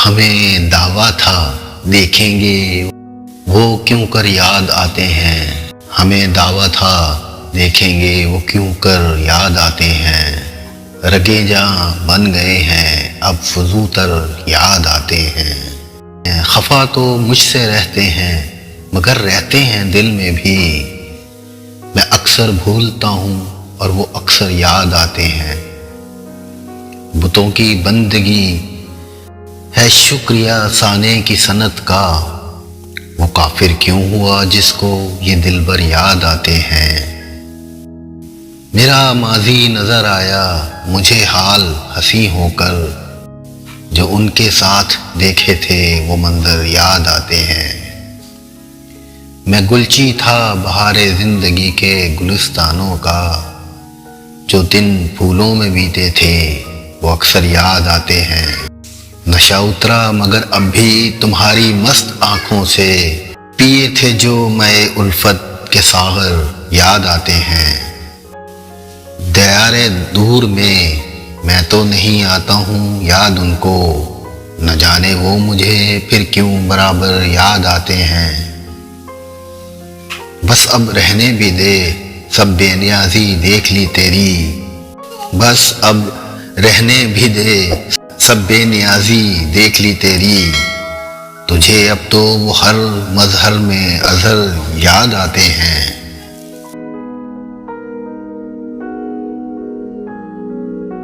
हमें दावा था देखेंगे वो क्यों कर याद आते हैं। हमें दावा था देखेंगे वो क्यों कर याद आते हैं। रगे जां बन गए हैं अब फजू तर याद आते हैं। खफा तो मुझसे रहते हैं मगर रहते हैं दिल में भी। मैं अक्सर भूलता हूँ और वो अक्सर याद आते हैं। बुतों की बंदगी है शुक्रिया साने की सनत का। वो काफिर क्यों हुआ जिसको ये दिलबर याद आते हैं। मेरा माजी नजर आया मुझे हाल हंसी होकर। जो उनके साथ देखे थे वो मंजर याद आते हैं। मैं गुलची था बहारे जिंदगी के गुलिस्तानों का। जो दिन फूलों में बीते थे वो अक्सर याद आते हैं। नशा उतरा मगर अब भी तुम्हारी मस्त आंखों से पिए थे जो मैं उल्फत के सागर याद आते हैं। दयारे दूर में मैं तो नहीं आता हूँ याद उनको। न जाने वो मुझे फिर क्यों बराबर याद आते हैं। बस अब रहने भी दे सब बेनियाजी देख ली तेरी। बस अब रहने भी दे सब बेनियाजी देख ली तेरी। तुझे अब तो वो हर मजहर में अजहर याद आते हैं।